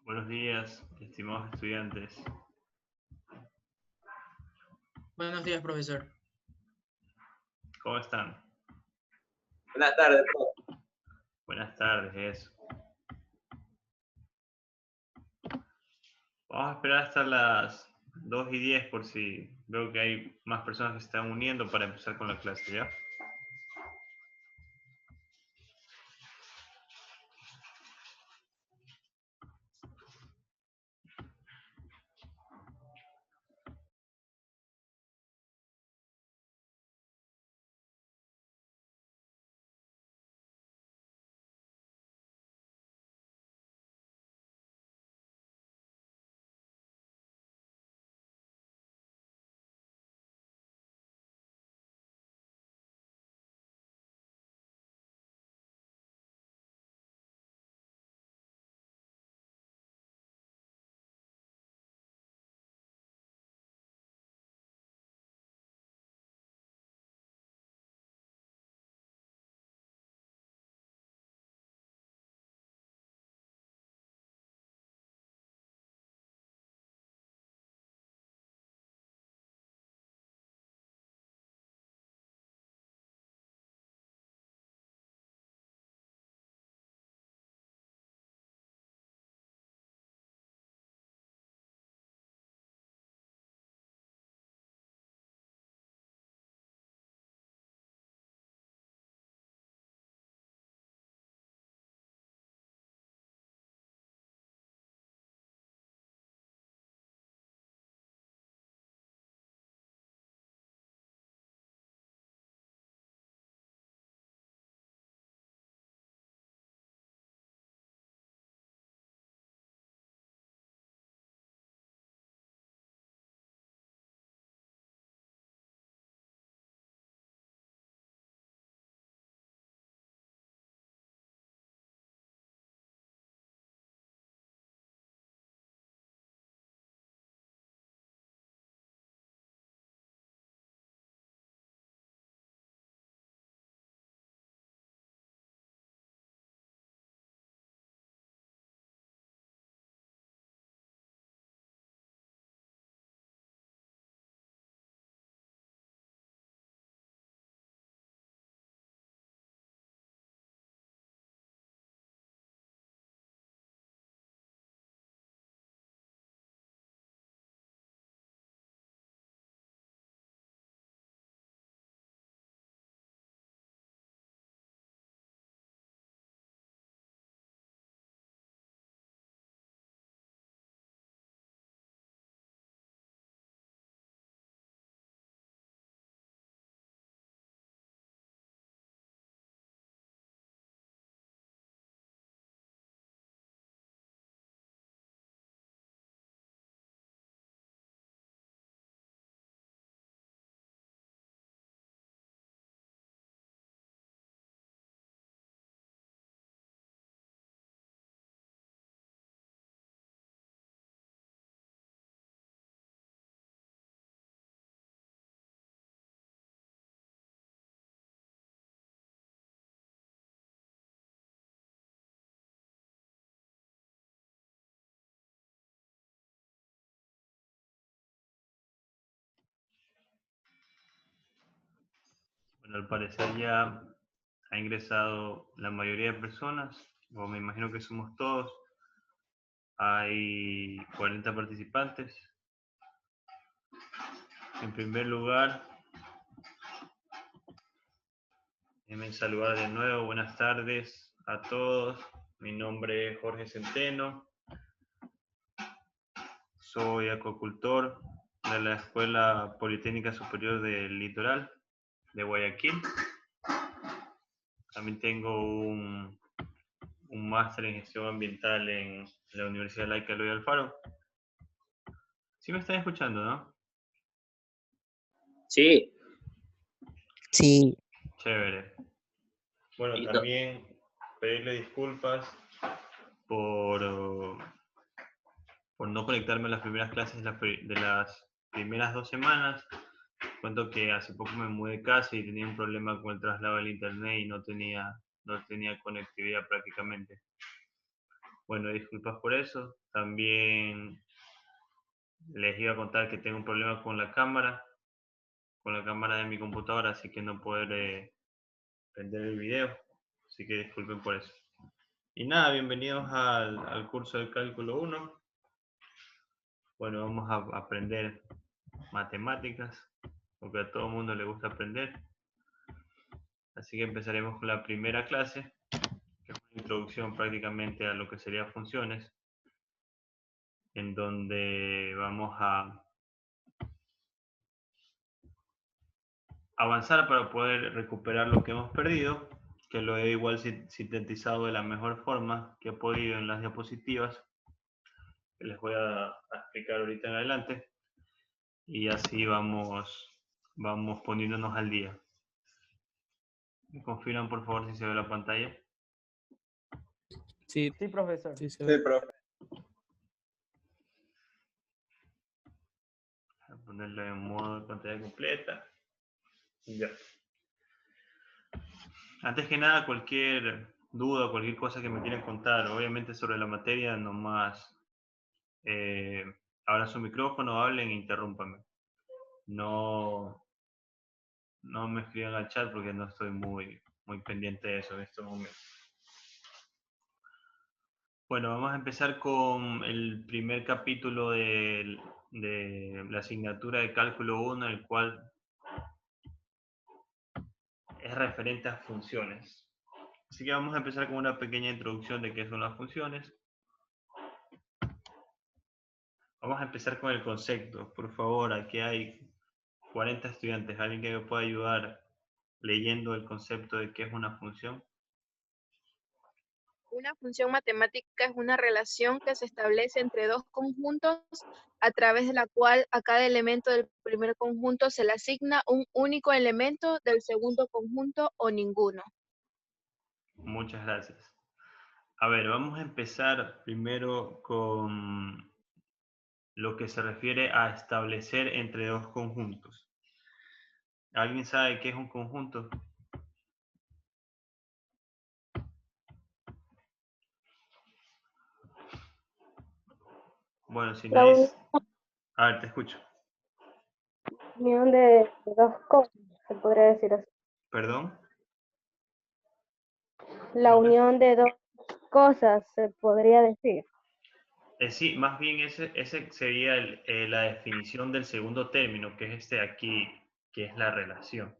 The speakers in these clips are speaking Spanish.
Buenos días, estimados estudiantes. Buenos días, profesor. ¿Cómo están? Buenas tardes, profe. Buenas tardes, eso. Vamos a esperar hasta las 2:10 por si veo que hay más personas que se están uniendo para empezar con la clase, ¿ya? Bueno, al parecer ya ha ingresado la mayoría de personas, o me imagino que somos todos. Hay 40 participantes. En primer lugar, déjenme saludar de nuevo. Buenas tardes a todos. Mi nombre es Jorge Centeno. Soy acuacultor de la Escuela Politécnica Superior del Litoral de Guayaquil. También tengo un máster en gestión ambiental en la Universidad Laica Eloy Alfaro. ¿Sí me están escuchando, no? Sí. Sí. Chévere. Bueno, Listo. también pedirle disculpas por no conectarme a las primeras clases de las primeras 2 semanas. Cuento que hace poco me mudé de casa y tenía un problema con el traslado del internet y no tenía conectividad prácticamente. Bueno, disculpas por eso. También les iba a contar que tengo un problema con la cámara de mi computadora, así que no podré prender el video. Así que disculpen por eso. Y nada, bienvenidos al curso de cálculo 1. Bueno, vamos a aprender matemáticas, porque a todo el mundo le gusta aprender. Así que empezaremos con la primera clase, que es una introducción prácticamente a lo que serían funciones, en donde vamos a avanzar para poder recuperar lo que hemos perdido, que lo he igual sintetizado de la mejor forma que he podido en las diapositivas, que les voy a explicar ahorita en adelante, y así vamos poniéndonos al día. ¿Me confirman por favor si se ve la pantalla? Sí, Sí, profesor. sí se Sí, ve. profe. Voy a ponerlo en modo de pantalla completa. Ya. Antes que nada, cualquier duda, cualquier cosa que me quieran contar, obviamente sobre la materia, nomás abran su micrófono, hablen e interrúmpame. No me escriban al chat porque no estoy muy pendiente de eso en estos momentos. Bueno, vamos a empezar con el primer capítulo de la asignatura de cálculo 1, el cual es referente a funciones. Así que vamos a empezar con una pequeña introducción de qué son las funciones. Vamos a empezar con el concepto. Por favor, aquí hay 40 estudiantes. ¿Alguien que me pueda ayudar leyendo el concepto de qué es una función? Una función matemática es una relación que se establece entre dos conjuntos a través de la cual a cada elemento del primer conjunto se le asigna un único elemento del segundo conjunto o ninguno. Muchas gracias. A ver, vamos a empezar primero con lo que se refiere a establecer entre dos conjuntos. ¿Alguien sabe qué es un conjunto? Bueno, si La nadie... A ver, te escucho. unión de dos cosas, se podría decir así. ¿Perdón? La unión de dos cosas, se podría decir. Sí, más bien ese sería la definición del segundo término, que es este aquí, que es la relación.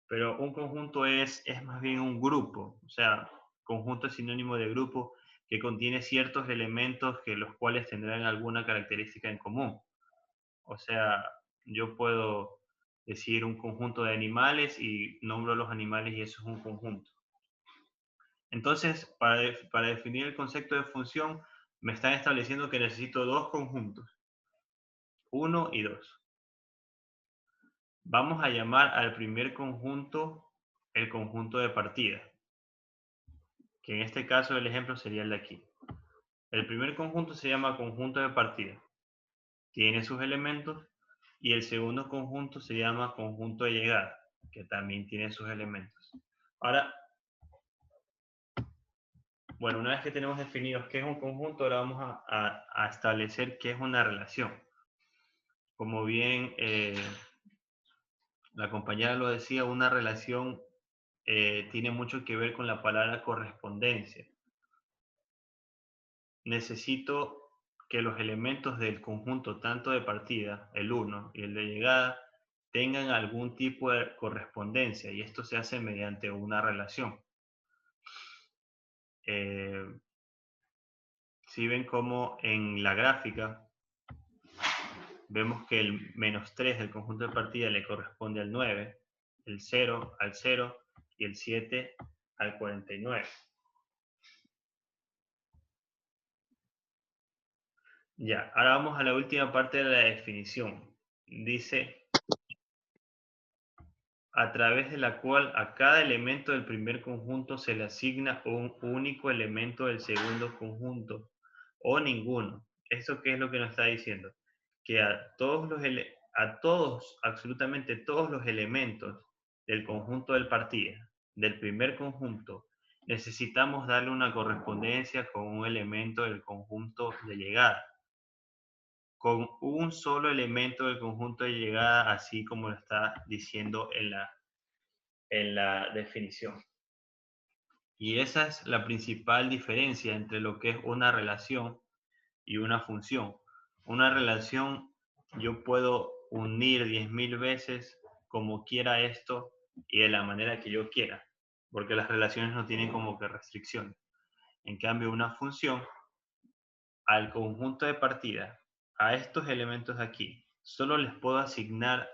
Pero un conjunto es más bien un grupo, o sea, conjunto es sinónimo de grupo que contiene ciertos elementos que los cuales tendrán alguna característica en común. O sea, yo puedo decir un conjunto de animales y nombro los animales y eso es un conjunto. Entonces, para definir el concepto de función, me están estableciendo que necesito dos conjuntos, 1 y 2. Vamos a llamar al primer conjunto el conjunto de partida, que en este caso el ejemplo sería el de aquí. El primer conjunto se llama conjunto de partida, tiene sus elementos, y el segundo conjunto se llama conjunto de llegada, que también tiene sus elementos. Ahora, bueno, una vez que tenemos definidos qué es un conjunto, ahora vamos a establecer qué es una relación. Como bien la compañera lo decía, una relación tiene mucho que ver con la palabra correspondencia. Necesito que los elementos del conjunto, tanto de partida, el 1 y el de llegada, tengan algún tipo de correspondencia, y esto se hace mediante una relación. Si ven como en la gráfica, vemos que el -3 del conjunto de partida le corresponde al 9, el 0 al 0 y el 7 al 49. Ya, ahora vamos a la última parte de la definición. Dice, a través de la cual a cada elemento del primer conjunto se le asigna un único elemento del segundo conjunto o ninguno. ¿Esto qué es lo que nos está diciendo? Que absolutamente todos los elementos del conjunto del partida, del primer conjunto necesitamos darle una correspondencia con un elemento del conjunto de llegada. Con un solo elemento del conjunto de llegada, así como lo está diciendo en la definición. Y esa es la principal diferencia entre lo que es una relación y una función. Una relación, yo puedo unir 10.000 veces como quiera esto y de la manera que yo quiera, porque las relaciones no tienen como que restricciones. En cambio, una función, al conjunto de partida, a estos elementos de aquí, solo les puedo asignar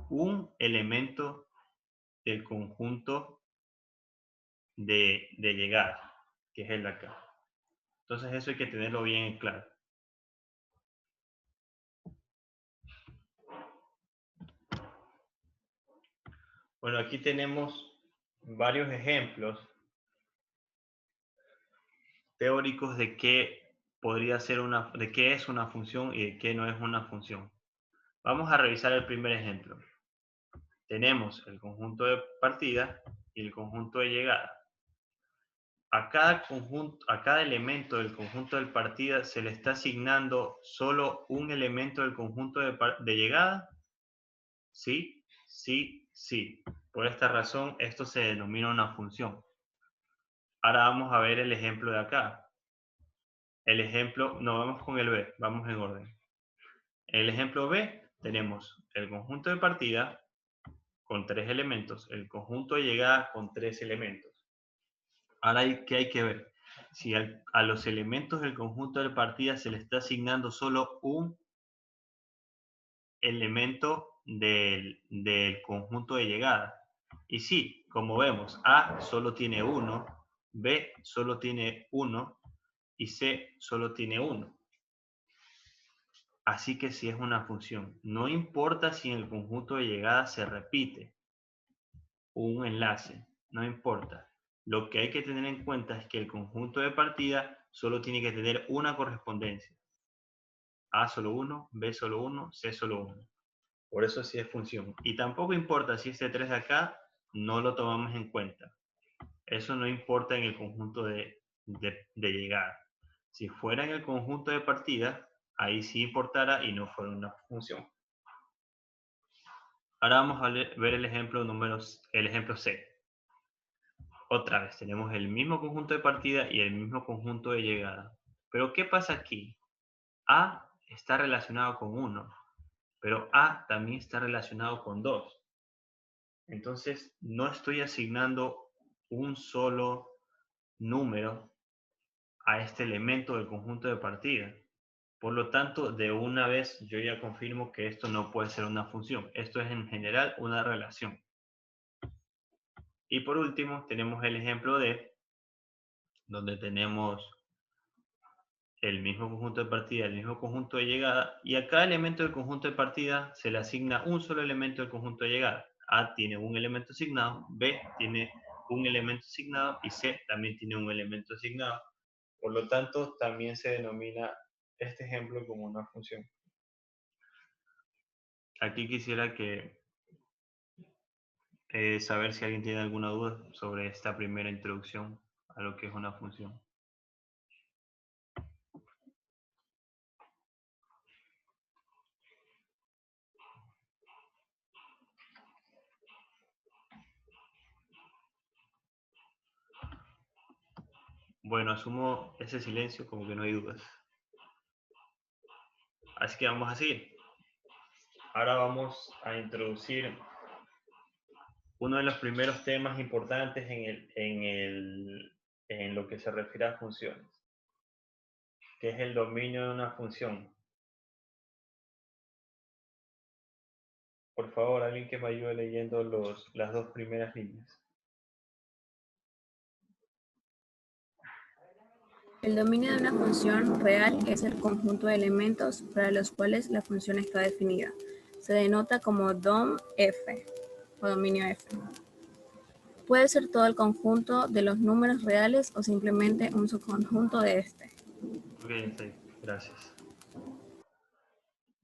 un elemento del conjunto de llegada, que es el de acá. Entonces eso hay que tenerlo bien en claro. Bueno, aquí tenemos varios ejemplos teóricos de qué podría ser de qué es una función y de qué no es una función. Vamos a revisar el primer ejemplo. Tenemos el conjunto de partida y el conjunto de llegada. A cada elemento del conjunto de partida se le está asignando solo un elemento del conjunto de llegada. Sí, sí, sí. Por esta razón, esto se denomina una función. Ahora vamos a ver el ejemplo de acá. El ejemplo, no, vamos con el B, vamos en orden. En el ejemplo B tenemos el conjunto de partida con 3 elementos, el conjunto de llegada con 3 elementos. Ahora, ¿qué hay que ver? Si a los elementos del conjunto de partida se le está asignando solo un elemento del conjunto de llegada. Y sí, como vemos, A solo tiene 1, B solo tiene 1 y C solo tiene 1. Así que sí es una función. No importa si en el conjunto de llegada se repite un enlace, no importa. Lo que hay que tener en cuenta es que el conjunto de partida solo tiene que tener una correspondencia. A solo 1, B solo 1, C solo 1. Por eso sí es función. Y tampoco importa si este 3 de acá no lo tomamos en cuenta. Eso no importa en el conjunto de llegada. Si fuera en el conjunto de partida, ahí sí importara y no fuera una función. Ahora vamos a ver el ejemplo C. Otra vez, tenemos el mismo conjunto de partida y el mismo conjunto de llegada. Pero ¿qué pasa aquí? A está relacionado con 1, pero A también está relacionado con 2. Entonces, no estoy asignando un solo número a este elemento del conjunto de partida. Por lo tanto, de una vez yo ya confirmo que esto no puede ser una función. Esto es en general una relación. Y por último, tenemos el ejemplo D, donde tenemos el mismo conjunto de partida, el mismo conjunto de llegada, y a cada elemento del conjunto de partida se le asigna un solo elemento del conjunto de llegada. A tiene un elemento asignado, B tiene un elemento asignado y C también tiene un elemento asignado. Por lo tanto, también se denomina este ejemplo como una función. Aquí quisiera saber si alguien tiene alguna duda sobre esta primera introducción a lo que es una función. Bueno, asumo ese silencio como que no hay dudas. Así que vamos a seguir. Ahora vamos a introducir uno de los primeros temas importantes en lo que se refiere a funciones, que es el dominio de una función. Por favor, alguien que me ayude leyendo las dos primeras líneas. El dominio de una función real es el conjunto de elementos para los cuales la función está definida. Se denota como dom F o dominio F. Puede ser todo el conjunto de los números reales o simplemente un subconjunto de este. Ok, gracias.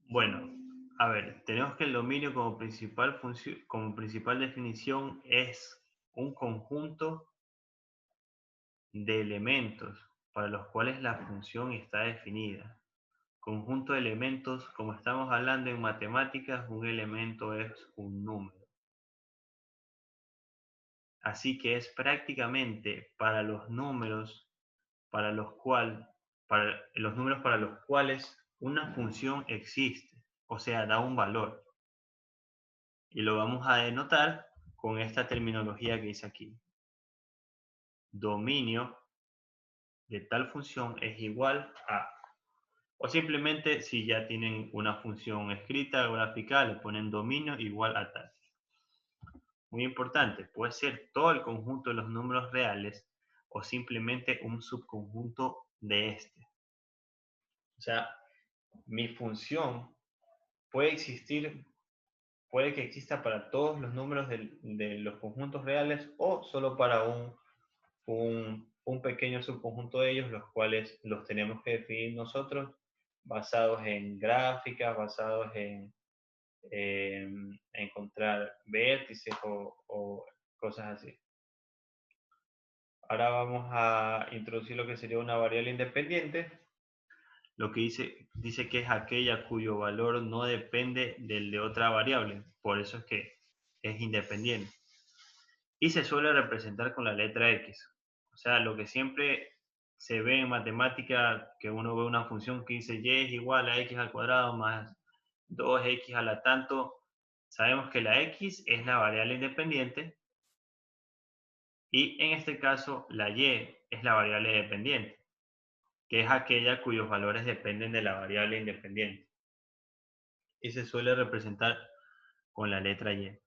Bueno, a ver, tenemos que el dominio como principal definición es un conjunto de elementos para los cuales la función está definida. Conjunto de elementos, como estamos hablando en matemáticas, un elemento es un número. Así que es prácticamente para los números para los cuales una función existe, o sea, da un valor. Y lo vamos a denotar con esta terminología que dice aquí. Dominio de tal función es igual a, o simplemente si ya tienen una función escrita, gráfica, le ponen dominio igual a tal. Muy importante, puede ser todo el conjunto de los números reales o simplemente un subconjunto de este. O sea, mi función puede que exista para todos los números de los conjuntos reales o solo para un pequeño subconjunto de ellos, los cuales los tenemos que definir nosotros basados en gráficas, basados en encontrar vértices o cosas así. Ahora vamos a introducir lo que sería una variable independiente. Lo que dice que es aquella cuyo valor no depende del de otra variable. Por eso es que es independiente. Y se suele representar con la letra X. O sea, lo que siempre se ve en matemática, que uno ve una función que dice y es igual a x al cuadrado más 2x a la tanto. Sabemos que la x es la variable independiente y en este caso la y es la variable dependiente, que es aquella cuyos valores dependen de la variable independiente. Y se suele representar con la letra y.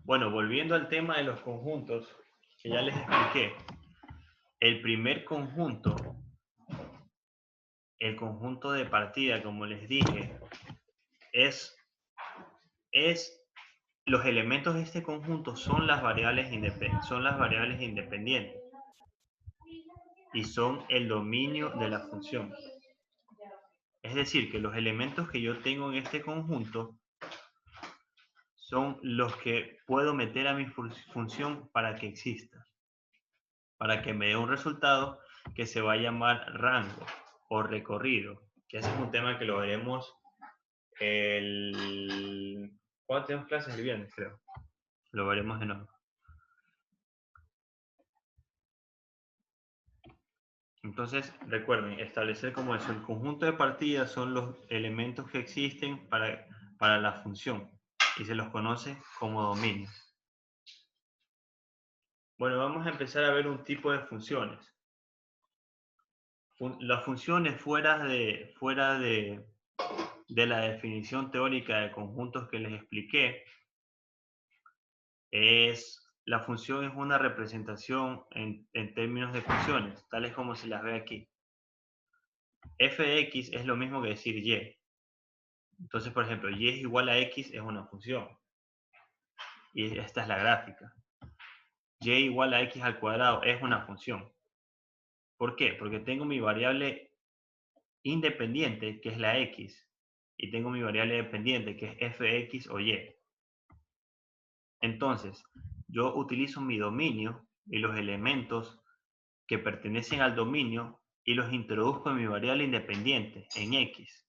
Bueno, volviendo al tema de los conjuntos, que ya les expliqué. El primer conjunto, el conjunto de partida, como les dije, es los elementos de este conjunto son las variables independientes y son el dominio de la función. Es decir, que los elementos que yo tengo en este conjunto son los que puedo meter a mi función para que exista, para que me dé un resultado que se va a llamar rango o recorrido, que ese es un tema que lo veremos ¿cuándo tenemos clases? El viernes, creo. Lo veremos de nuevo. Entonces, recuerden, establecer como eso, el conjunto de partidas son los elementos que existen para la función y se los conoce como dominio. Bueno, vamos a empezar a ver un tipo de funciones. Las funciones fuera de la definición teórica de conjuntos que les expliqué, la función es una representación en términos de funciones, tales como se las ve aquí. F de x es lo mismo que decir y. Entonces, por ejemplo, y es igual a x es una función. Y esta es la gráfica. Y igual a x al cuadrado es una función. ¿Por qué? Porque tengo mi variable independiente, que es la x, y tengo mi variable dependiente, que es fx o y. Entonces, yo utilizo mi dominio y los elementos que pertenecen al dominio y los introduzco en mi variable independiente, en x.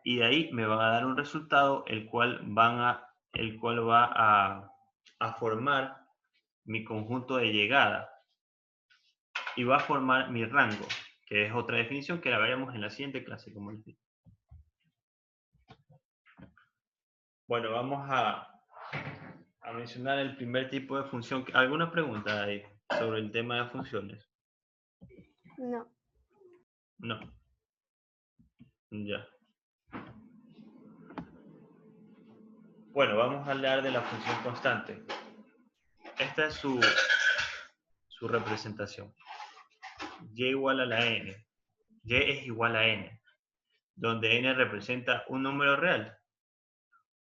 Y de ahí me van a dar un resultado el cual va a formar mi conjunto de llegada y va a formar mi rango, que es otra definición que la veremos en la siguiente clase, como les dije. Bueno, vamos a mencionar el primer tipo de función. ¿Alguna pregunta ahí sobre el tema de funciones? No. No. Ya. Bueno, vamos a hablar de la función constante. Esta es su representación. Y igual a la n. Y es igual a n, donde n representa un número real.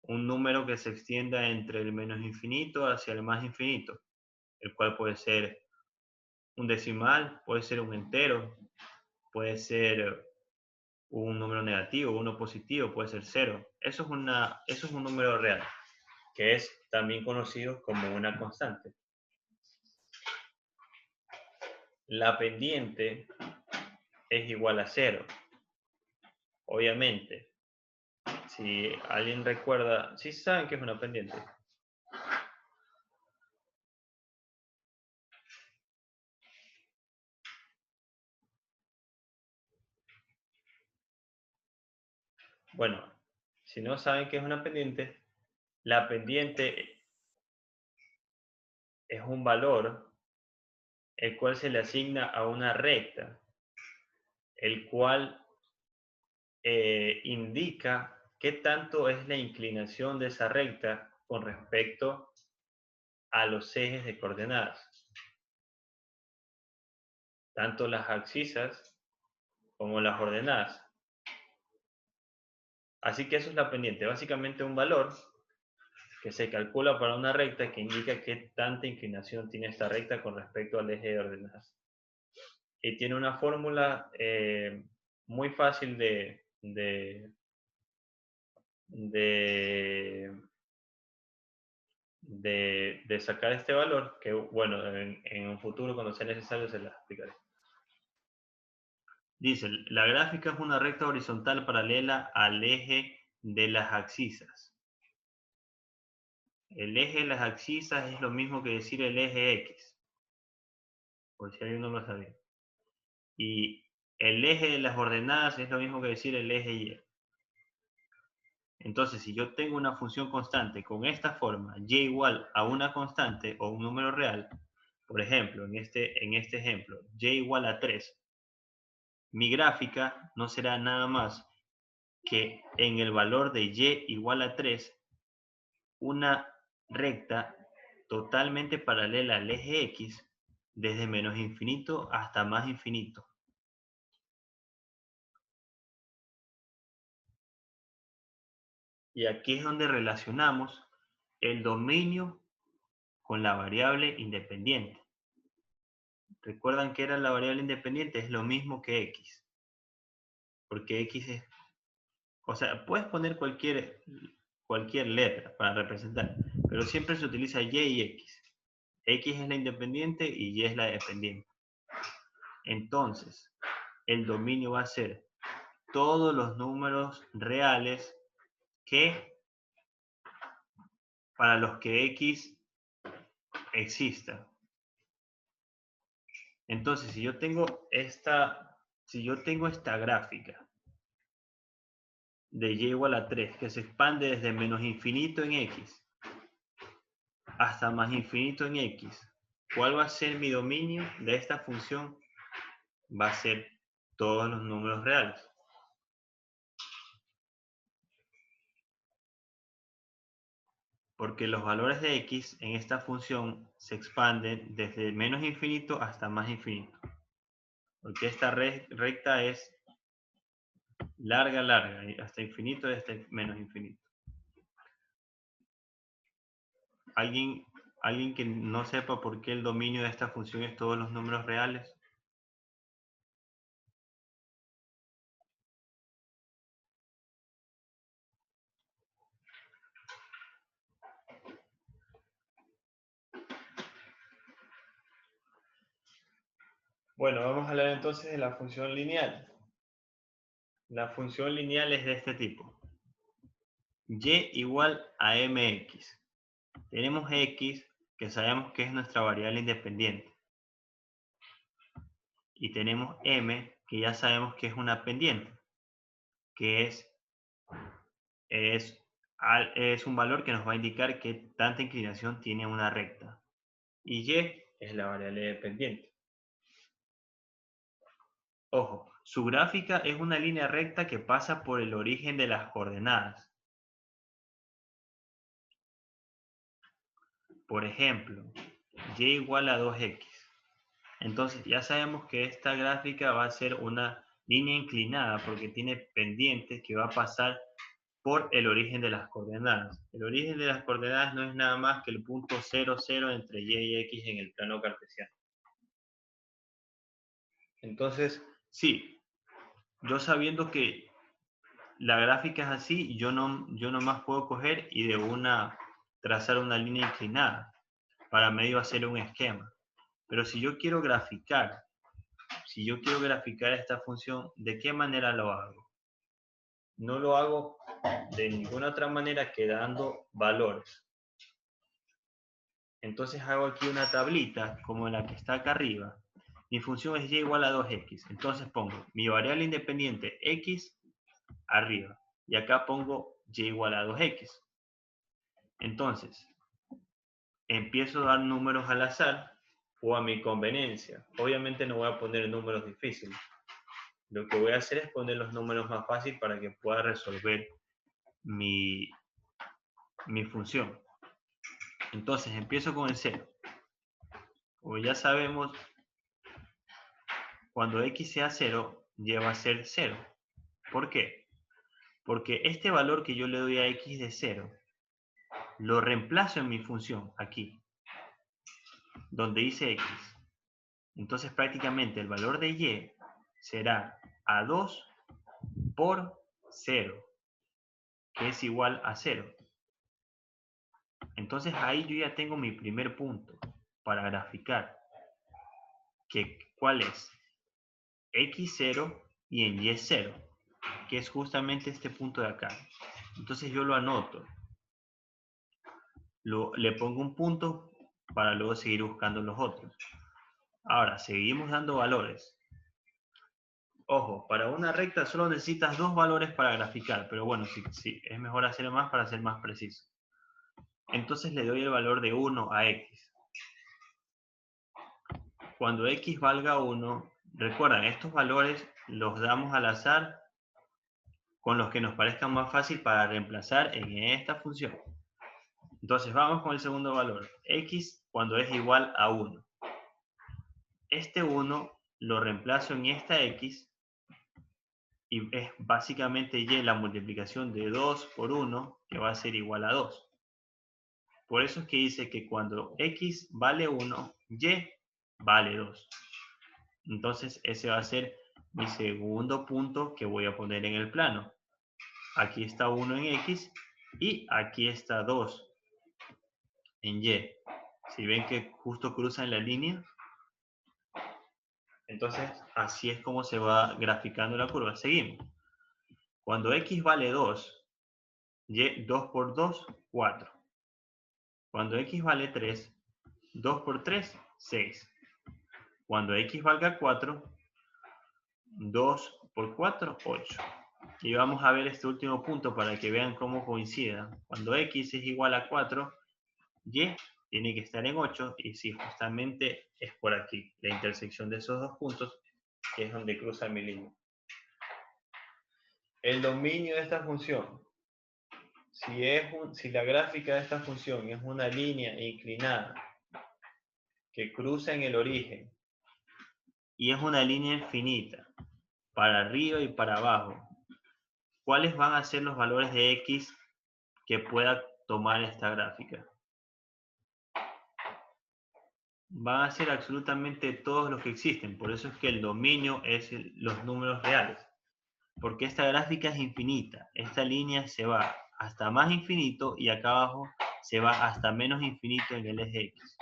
Un número que se extienda entre el menos infinito hacia el más infinito, el cual puede ser un decimal, puede ser un entero, puede ser un número negativo, uno positivo, puede ser 0. Eso es un número real, que es también conocido como una constante. La pendiente es igual a 0. Obviamente, si alguien recuerda, ¿sí saben qué es una pendiente? Bueno, si no saben qué es una pendiente, la pendiente es un valor el cual se le asigna a una recta, el cual indica qué tanto es la inclinación de esa recta con respecto a los ejes de coordenadas, tanto las abscisas como las ordenadas. Así que eso es la pendiente, básicamente un valor que se calcula para una recta que indica qué tanta inclinación tiene esta recta con respecto al eje de ordenadas. Y tiene una fórmula muy fácil de sacar este valor, que bueno, en un futuro cuando sea necesario se las explicaré. Dice, la gráfica es una recta horizontal paralela al eje de las abscisas. El eje de las abscisas es lo mismo que decir el eje X, por si alguien no lo sabía. Y el eje de las ordenadas es lo mismo que decir el eje Y. Entonces, si yo tengo una función constante con esta forma, y igual a una constante o un número real, por ejemplo, en este ejemplo, y igual a 3, mi gráfica no será nada más que en el valor de y igual a 3, una recta totalmente paralela al eje X, desde menos infinito hasta más infinito. Y aquí es donde relacionamos el dominio con la variable independiente. ¿Recuerdan que era la variable independiente? Es lo mismo que X. Porque X es... O sea, puedes poner cualquier letra para representar, pero siempre se utiliza Y X. X es la independiente y Y es la dependiente. Entonces, el dominio va a ser todos los números reales que para los que X exista. Entonces, si yo tengo esta gráfica de y igual a 3 que se expande desde menos infinito en X hasta más infinito en X, ¿cuál va a ser mi dominio de esta función? Va a ser todos los números reales. Porque los valores de X en esta función se expanden desde menos infinito hasta más infinito. Porque esta recta es larga, y hasta infinito y hasta menos infinito. ¿Alguien que no sepa por qué el dominio de esta función es todos los números reales? Bueno, vamos a hablar entonces de la función lineal. La función lineal es de este tipo. Y igual a mx. Tenemos x, que sabemos que es nuestra variable independiente. Y tenemos m, que ya sabemos que es una pendiente, que es un valor que nos va a indicar qué tanta inclinación tiene una recta. Y y es la variable dependiente. Ojo, su gráfica es una línea recta que pasa por el origen de las coordenadas. Por ejemplo, y igual a 2x. Entonces ya sabemos que esta gráfica va a ser una línea inclinada porque tiene pendientes que va a pasar por el origen de las coordenadas. El origen de las coordenadas no es nada más que el punto 0, 0 entre y y x en el plano cartesiano. Entonces, sí, yo sabiendo que la gráfica es así, yo nomás puedo coger y de una trazar una línea inclinada para medio hacer un esquema. Pero si yo quiero graficar esta función, ¿de qué manera lo hago? No lo hago de ninguna otra manera que dando valores. Entonces hago aquí una tablita como la que está acá arriba. Mi función es y igual a 2x. Entonces pongo mi variable independiente x arriba. Y acá pongo y igual a 2x. Entonces, empiezo a dar números al azar o a mi conveniencia. Obviamente no voy a poner números difíciles. Lo que voy a hacer es poner los números más fáciles para que pueda resolver mi función. Entonces empiezo con el 0. Como ya sabemos, cuando x sea 0, y va a ser 0. ¿Por qué? Porque este valor que yo le doy a x de 0, lo reemplazo en mi función, aquí, donde dice x. Entonces prácticamente el valor de y será a 2 por 0, que es igual a 0. Entonces ahí yo ya tengo mi primer punto para graficar. ¿Cuál es? x0 y en y 0, que es justamente este punto de acá. Entonces yo lo anoto. Le pongo un punto para luego seguir buscando los otros. Ahora, seguimos dando valores. Ojo, para una recta solo necesitas 2 valores para graficar, pero bueno, sí, es mejor hacer más para ser más preciso. Entonces le doy el valor de 1 a x. Cuando x valga 1, recuerden, estos valores los damos al azar con los que nos parezcan más fácil para reemplazar en esta función. Entonces vamos con el segundo valor, x cuando es igual a 1. Este 1 lo reemplazo en esta x y es básicamente y la multiplicación de 2 por 1 que va a ser igual a 2. Por eso es que dice que cuando x vale 1, y vale 2. Entonces ese va a ser mi segundo punto que voy a poner en el plano. Aquí está 1 en x y aquí está 2 en y. Si ven que justo cruzan la línea, entonces así es como se va graficando la curva. Seguimos. Cuando x vale 2, y 2 por 2, 4. Cuando x vale 3, 2 por 3, 6. Cuando x valga 4, 2 por 4, 8. Y vamos a ver este último punto para que vean cómo coincida. Cuando x es igual a 4, y tiene que estar en 8, y sí, justamente es por aquí, la intersección de esos dos puntos, que es donde cruza mi línea. El dominio de esta función, si la gráfica de esta función es una línea inclinada que cruza en el origen y es una línea infinita para arriba y para abajo, ¿cuáles van a ser los valores de x que pueda tomar esta gráfica? Van a ser absolutamente todos los que existen. Por eso es que el dominio es los números reales. Porque esta gráfica es infinita. Esta línea se va hasta más infinito y acá abajo se va hasta menos infinito en el eje x.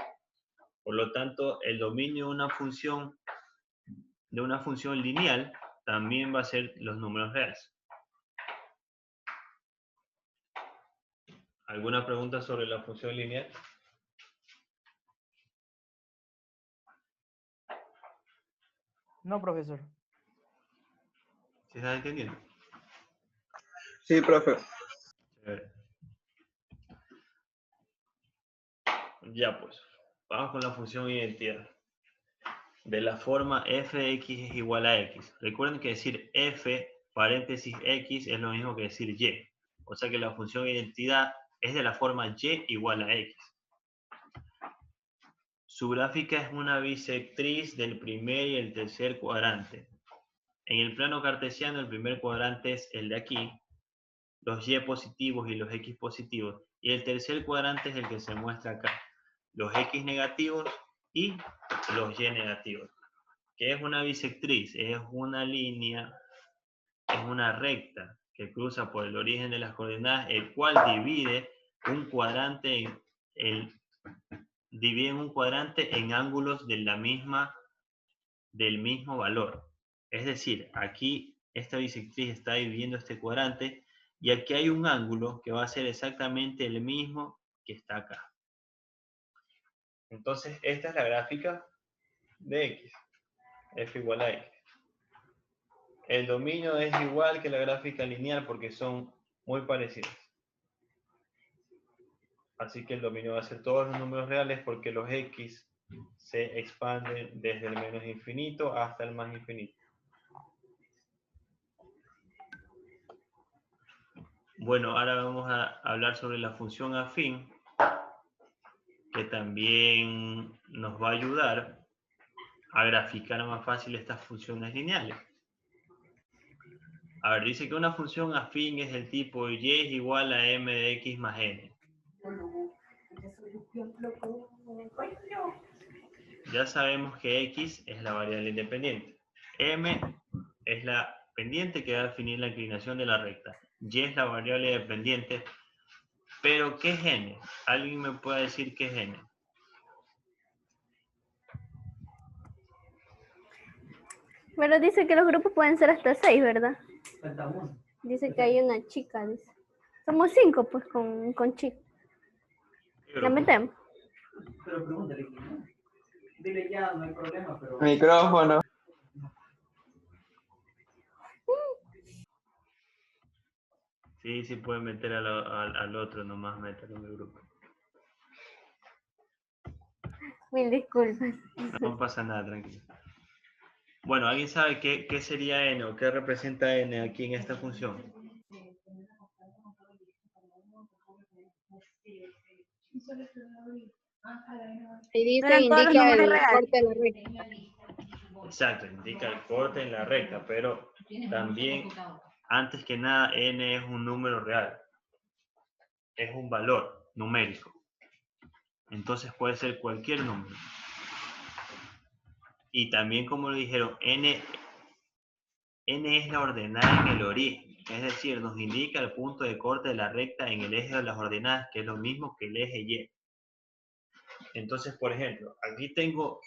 Por lo tanto, el dominio de una función lineal también va a ser los números reales. ¿Alguna pregunta sobre la función lineal? No, profesor. ¿Se está entendiendo? Sí, profe. Ya pues, vamos con la función identidad. De la forma f de x es igual a x. Recuerden que decir f paréntesis x es lo mismo que decir y. O sea que la función identidad es de la forma y igual a x. Su gráfica es una bisectriz del primer y el tercer cuadrante. En el plano cartesiano, el primer cuadrante es el de aquí, los y positivos y los x positivos. Y el tercer cuadrante es el que se muestra acá, los x negativos y los y negativos. ¿Qué es una bisectriz? Es una línea es una recta que cruza por el origen de las coordenadas, el cual divide un cuadrante en ángulos de del mismo valor. Es decir, aquí esta bisectriz está dividiendo este cuadrante y aquí hay un ángulo que va a ser exactamente el mismo que está acá. Entonces, esta es la gráfica de x, f igual a x. El dominio es igual que la gráfica lineal porque son muy parecidas. Así que el dominio va a ser todos los números reales porque los x se expanden desde el menos infinito hasta el más infinito. Bueno, ahora vamos a hablar sobre la función afín, que también nos va a ayudar a graficar más fácil estas funciones lineales. A ver, dice que una función afín es del tipo y es igual a m de x más n. Ya sabemos que x es la variable independiente. M es la pendiente que va a definir la inclinación de la recta. Y es la variable dependiente. Pero, ¿qué es n? ¿Alguien me puede decir qué es n? Pero dice que los grupos pueden ser hasta 6, ¿verdad? Dice que hay una chica, dice. Somos 5, pues, con chica. ¿La metemos? Pero pregúntale. Dile ya, no hay problema, pero... Micrófono. Sí, sí pueden meter al otro, nomás meterlo en el grupo. Mil disculpas. No pasa nada, tranquilo. Bueno, ¿alguien sabe qué sería n o qué representa n aquí en esta función? Ahí dice, Eran todos los indica números el reales. corte de la recta. Exacto, indica el corte en la recta, pero también, antes que nada, n es un número real. Es un valor numérico. Entonces puede ser cualquier número. Y también, como lo dijeron, n es la ordenada en el origen. Es decir, nos indica el punto de corte de la recta en el eje de las ordenadas, que es lo mismo que el eje y. Entonces, por ejemplo, aquí tengo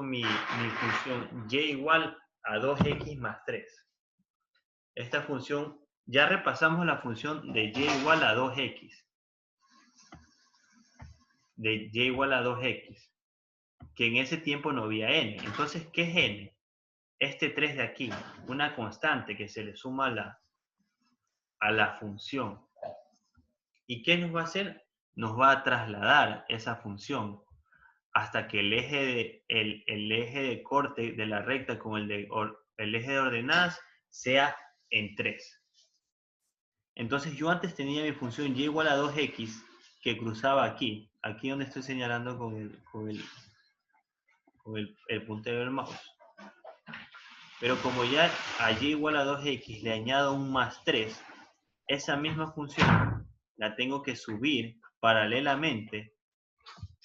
mi función y igual a 2x más 3. Esta función, ya repasamos la función de y igual a 2x. De y igual a 2x. Que en ese tiempo no había n. Entonces, ¿qué es n? Este 3 de aquí, una constante que se le suma a la función. ¿Y qué nos va a hacer? Nos va a trasladar esa función hasta que el eje de corte de la recta con el eje de ordenadas sea en 3. Entonces yo antes tenía mi función y igual a 2x que cruzaba aquí donde estoy señalando con el puntero del mouse. Pero como ya a y igual a 2x le añado un más 3, esa misma función la tengo que subir paralelamente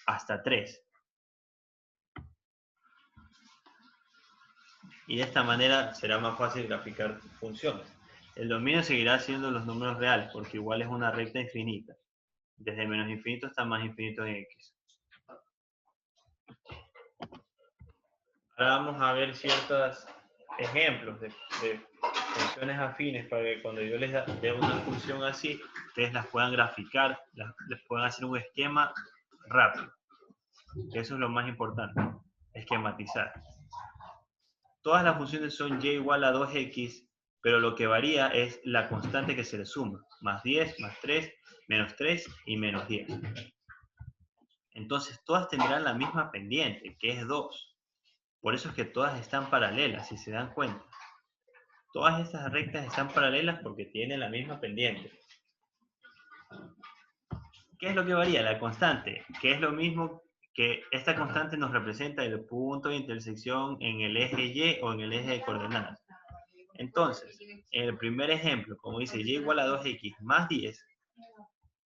hasta 3. Y de esta manera será más fácil graficar funciones. El dominio seguirá siendo los números reales, porque igual es una recta infinita. Desde menos infinito hasta más infinito en x. Ahora vamos a ver ciertos ejemplos de funciones afines para que cuando yo les dé una función así, ustedes las puedan graficar, les puedan hacer un esquema rápido. Eso es lo más importante, esquematizar. Todas las funciones son y igual a 2x, pero lo que varía es la constante que se le suma. Más 10, más 3, menos 3 y menos 10. Entonces todas tendrán la misma pendiente, que es 2. Por eso es que todas están paralelas, si se dan cuenta. Todas estas rectas están paralelas porque tienen la misma pendiente. ¿Qué es lo que varía? La constante, que es lo mismo que esta constante nos representa el punto de intersección en el eje Y o en el eje de coordenadas. Entonces, en el primer ejemplo, como dice y igual a 2x más 10,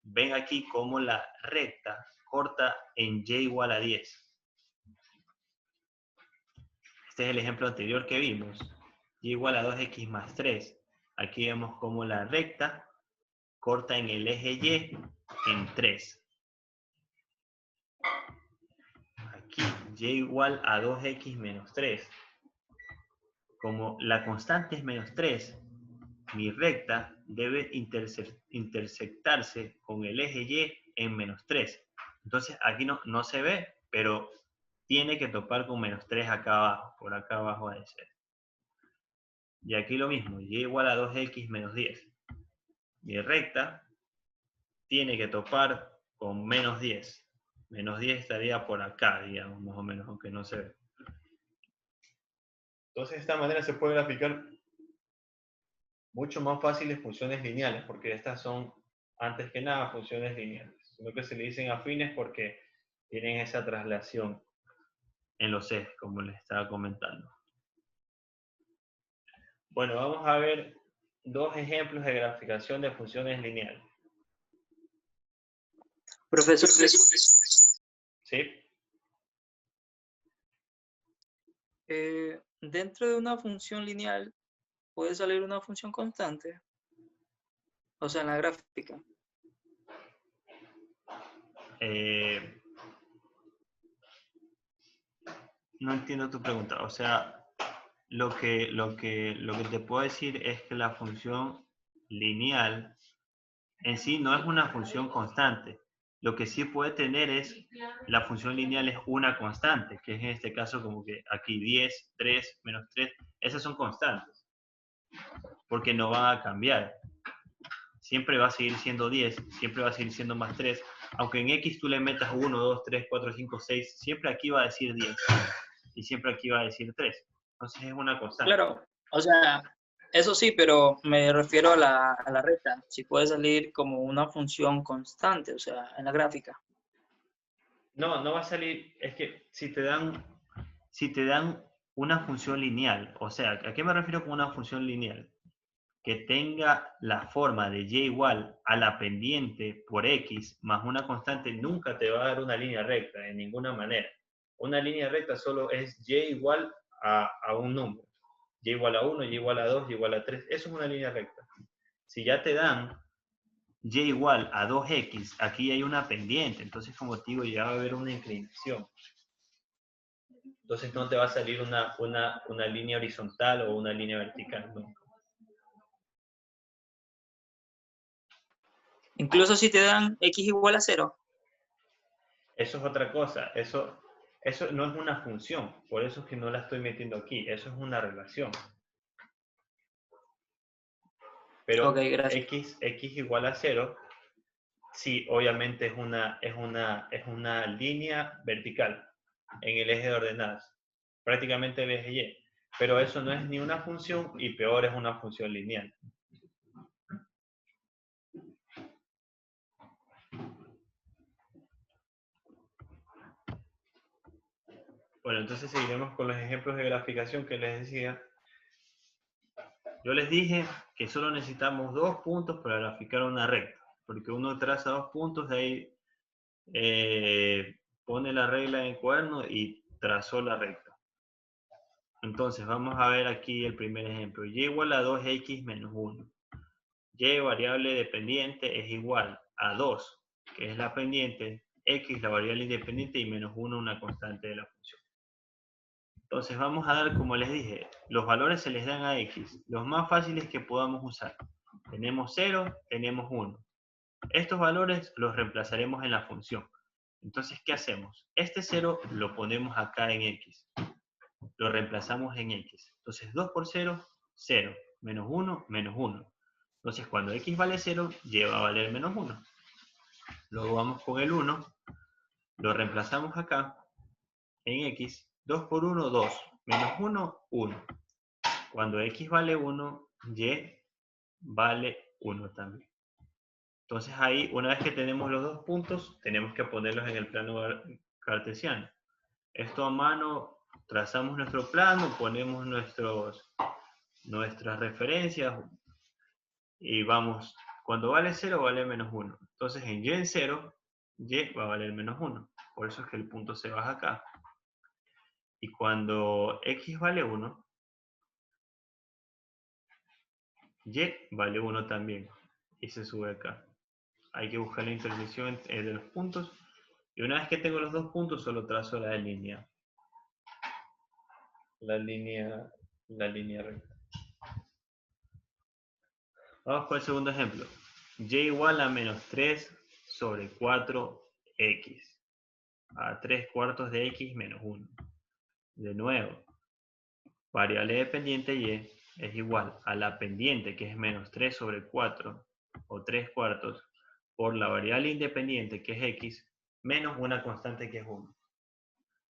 ven aquí cómo la recta corta en y igual a 10. Este es el ejemplo anterior que vimos. y igual a 2x más 3. Aquí vemos como la recta corta en el eje Y en 3. Aquí y igual a 2x menos 3. Como la constante es menos 3, mi recta debe intersectarse con el eje Y en menos 3. Entonces aquí no se ve, pero tiene que topar con menos 3 acá abajo, por acá abajo de ser. Y aquí lo mismo, y igual a 2x menos 10. Mi recta tiene que topar con menos 10. Menos 10 estaría por acá, digamos, más o menos, aunque no se ve. Entonces de esta manera se puede graficar mucho más fáciles funciones lineales, porque estas son, antes que nada, funciones lineales. Sino que se le dicen afines porque tienen esa traslación en los ejes, como les estaba comentando. Bueno, vamos a ver dos ejemplos de graficación de funciones lineales. Profesor, ¿Sí? dentro de una función lineal puede salir una función constante. O sea, en la gráfica. No entiendo tu pregunta. O sea, lo que te puedo decir es que la función lineal en sí no es una función constante. Lo que sí puede tener es, la función lineal es una constante, que es en este caso como que aquí 10, 3, menos 3, esas son constantes, porque no van a cambiar. Siempre va a seguir siendo 10, siempre va a seguir siendo más 3, aunque en X tú le metas 1, 2, 3, 4, 5, 6, siempre aquí va a decir 10, y siempre aquí va a decir 3. Entonces es una constante. Claro, o sea, eso sí, pero me refiero a la recta. Si puede salir como una función constante, o sea, en la gráfica. No va a salir, es que si te dan una función lineal, o sea, ¿a qué me refiero con una función lineal? Que tenga la forma de y igual a la pendiente por x más una constante, nunca te va a dar una línea recta, de ninguna manera. Una línea recta solo es y igual a un número. Y igual a 1, y igual a 2, y igual a 3. Eso es una línea recta. Si ya te dan y igual a 2x, aquí hay una pendiente, entonces como te digo, ya va a haber una inclinación. Entonces no te va a salir una línea horizontal o una línea vertical, ¿no? Incluso si te dan x igual a 0. Eso es otra cosa, eso no es una función, por eso es que no la estoy metiendo aquí, eso es una relación. Pero Ok, gracias. x igual a 0, sí, obviamente es una línea vertical en el eje de ordenadas, prácticamente el eje Y, pero eso no es ni una función y peor es una función lineal. Bueno, entonces seguiremos con los ejemplos de graficación que les decía. Yo les dije que solo necesitamos 2 puntos para graficar una recta, porque uno traza 2 puntos, de ahí pone la regla en el cuaderno y trazó la recta. Entonces vamos a ver aquí el primer ejemplo. Y igual a 2x menos 1. Y variable dependiente es igual a 2, que es la pendiente, x la variable independiente y menos 1 una constante de la función. Entonces vamos a dar, como les dije, los valores se les dan a x, los más fáciles que podamos usar. Tenemos 0, tenemos 1. Estos valores los reemplazaremos en la función. Entonces, ¿qué hacemos? Este 0 lo ponemos acá en x. Lo reemplazamos en x. Entonces, 2 por 0, 0. Menos 1, menos 1. Entonces, cuando x vale 0, y va a valer menos 1. Luego vamos con el 1. Lo reemplazamos acá en x. 2 por 1, 2. Menos 1, 1. Cuando x vale 1, y vale 1 también. Entonces ahí, una vez que tenemos los dos puntos, tenemos que ponerlos en el plano cartesiano. Esto a mano, trazamos nuestro plano, ponemos nuestras referencias y vamos, cuando vale 0 vale menos 1. Entonces en y en 0, y va a valer menos 1. Por eso es que el punto se baja acá. Y cuando x vale 1, Y vale 1 también. Y se sube acá. Hay que buscar la intersección de los puntos. Y una vez que tengo los dos puntos, solo trazo la línea. La línea recta. Vamos con el segundo ejemplo. Y igual a menos 3 sobre 4x. A 3 cuartos de x menos 1. De nuevo, variable dependiente y es igual a la pendiente, que es menos 3 sobre 4, o 3 cuartos, por la variable independiente, que es x, menos una constante, que es 1.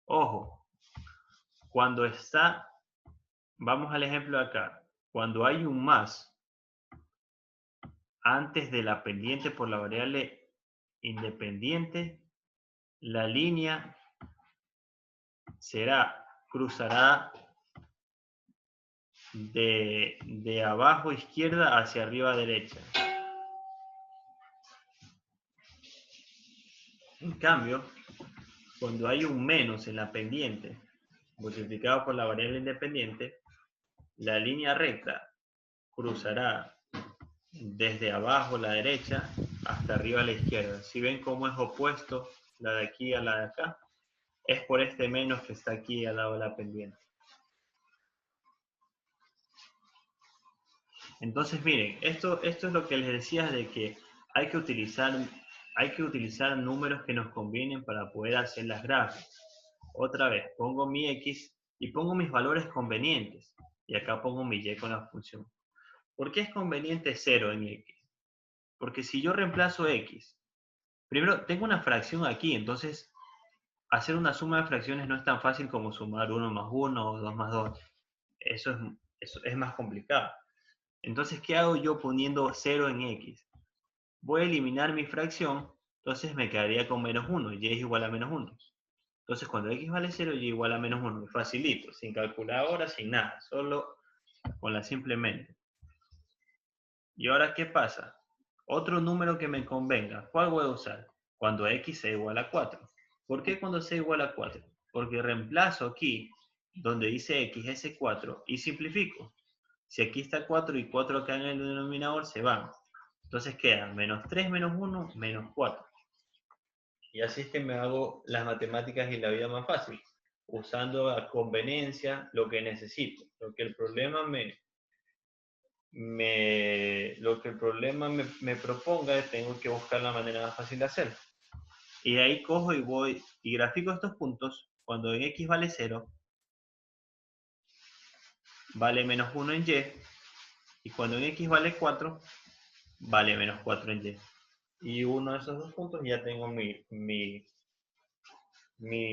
Ojo, cuando está, vamos al ejemplo de acá, cuando hay un más antes de la pendiente por la variable independiente, la línea cruzará de abajo izquierda hacia arriba derecha. En cambio, cuando hay un menos en la pendiente multiplicado por la variable independiente, la línea recta cruzará desde abajo a la derecha hasta arriba a la izquierda. Si ven cómo es opuesto la de aquí a la de acá, es por este menos que está aquí al lado de la pendiente. Entonces miren, esto es lo que les decía, de que hay que utilizar números que nos convienen para poder hacer las gráficas. Otra vez, pongo mi x y pongo mis valores convenientes. Y acá pongo mi y con la función. ¿Por qué es conveniente 0 en x? Porque si yo reemplazo x, primero tengo una fracción aquí, entonces hacer una suma de fracciones no es tan fácil como sumar 1 más 1 o 2 más 2. Eso es más complicado. Entonces, ¿qué hago yo poniendo 0 en x? Voy a eliminar mi fracción, entonces me quedaría con menos 1, y es igual a menos 1. Entonces, cuando x vale 0, y igual a menos 1. Facilito, sin calculadora, sin nada, solo con la simplemente. ¿Y ahora qué pasa? Otro número que me convenga, ¿cuál voy a usar? Cuando x sea igual a 4. ¿Por qué cuando sea igual a 4? Porque reemplazo aquí, donde dice x, ese 4, y simplifico. Si aquí está 4 y 4 acá en el denominador, se van. Entonces queda menos 3 menos 1, menos 4. Y así es que me hago las matemáticas y la vida más fácil, usando a conveniencia lo que necesito. Lo que el problema me proponga, tengo que buscar la manera más fácil de hacerlo. Y ahí cojo y voy y grafico estos puntos. Cuando en x vale 0, vale menos 1 en y. Y cuando en x vale 4, vale menos 4 en y. Y uno de esos dos puntos ya tengo mi